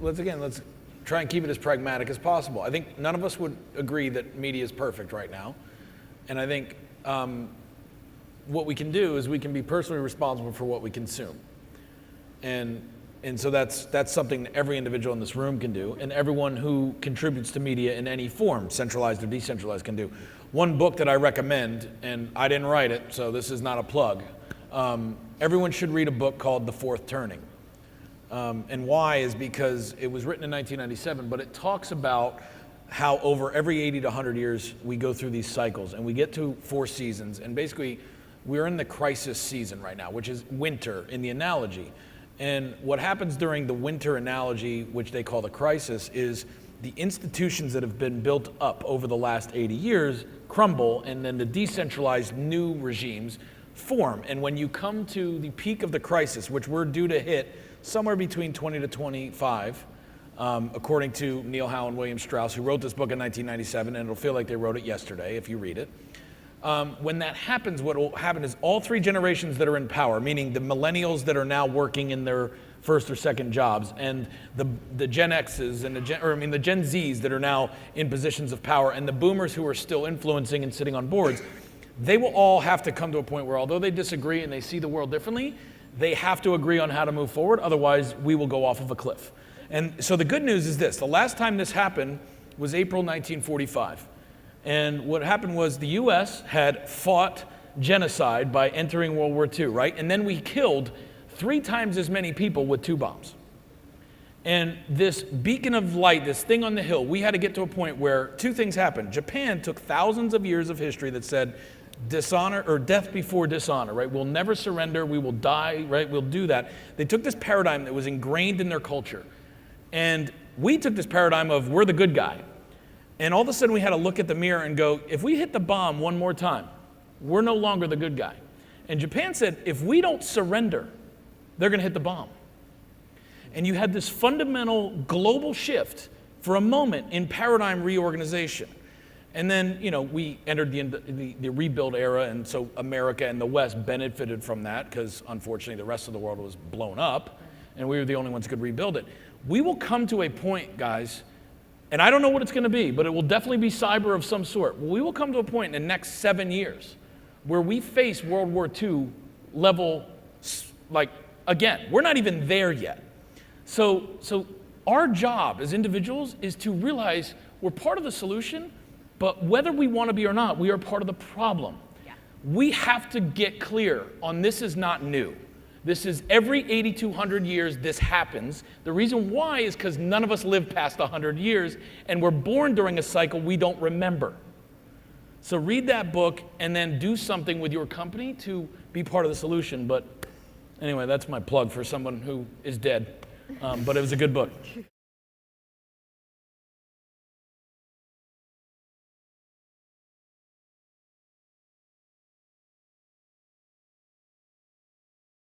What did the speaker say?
let's try and keep it as pragmatic as possible. I think none of us would agree that media is perfect right now. And I think what we can do is we can be personally responsible for what we consume. And so that's something that every individual in this room can do, and everyone who contributes to media in any form, centralized or decentralized, can do. One book that I recommend, and I didn't write it, so this is not a plug, everyone should read a book called The Fourth Turning. And why is because it was written in 1997, but it talks about how over every 80 to 100 years we go through these cycles, and we get to 4 seasons, and basically we're in the crisis season right now, which is winter in the analogy. And what happens during the winter analogy, which they call the crisis, is the institutions that have been built up over the last 80 years crumble, and then the decentralized new regimes form. And when you come to the peak of the crisis, which we're due to hit somewhere between 20 to 25, according to Neil Howe and William Strauss, who wrote this book in 1997, and it'll feel like they wrote it yesterday if you read it. When that happens, what will happen is all 3 generations that are in power, meaning the millennials that are now working in their first or second jobs, and the Gen X's and the Gen Z's that are now in positions of power, and the boomers who are still influencing and sitting on boards, they will all have to come to a point where, although they disagree and they see the world differently, they have to agree on how to move forward. Otherwise, we will go off of a cliff. And so the good news is this: the last time this happened was April 1945. And what happened was the U.S. had fought genocide by entering World War II, right? And then we killed 3 times as many people with 2 bombs. And this beacon of light, this thing on the hill, we had to get to a point where 2 things happened. Japan took thousands of years of history that said dishonor or death before dishonor, right? We'll never surrender, we will die, right? We'll do that. They took this paradigm that was ingrained in their culture. And we took this paradigm of we're the good guy. And all of a sudden we had to look at the mirror and go, if we hit the bomb one more time, we're no longer the good guy. And Japan said, if we don't surrender, they're going to hit the bomb. And you had this fundamental global shift for a moment in paradigm reorganization. And then, we entered the rebuild era, and so America and the West benefited from that because, unfortunately, the rest of the world was blown up, and we were the only ones who could rebuild it. We will come to a point, guys, and I don't know what it's going to be, but it will definitely be cyber of some sort. We will come to a point in the next 7 years where we face World War II level, again. We're not even there yet. So our job as individuals is to realize we're part of the solution, but whether we want to be or not, we are part of the problem. Yeah. We have to get clear on this is not new. This is every 80 to 100 years this happens. The reason why is because none of us live past 100 years, and we're born during a cycle we don't remember. So read that book and then do something with your company to be part of the solution. But anyway, that's my plug for someone who is dead. But it was a good book.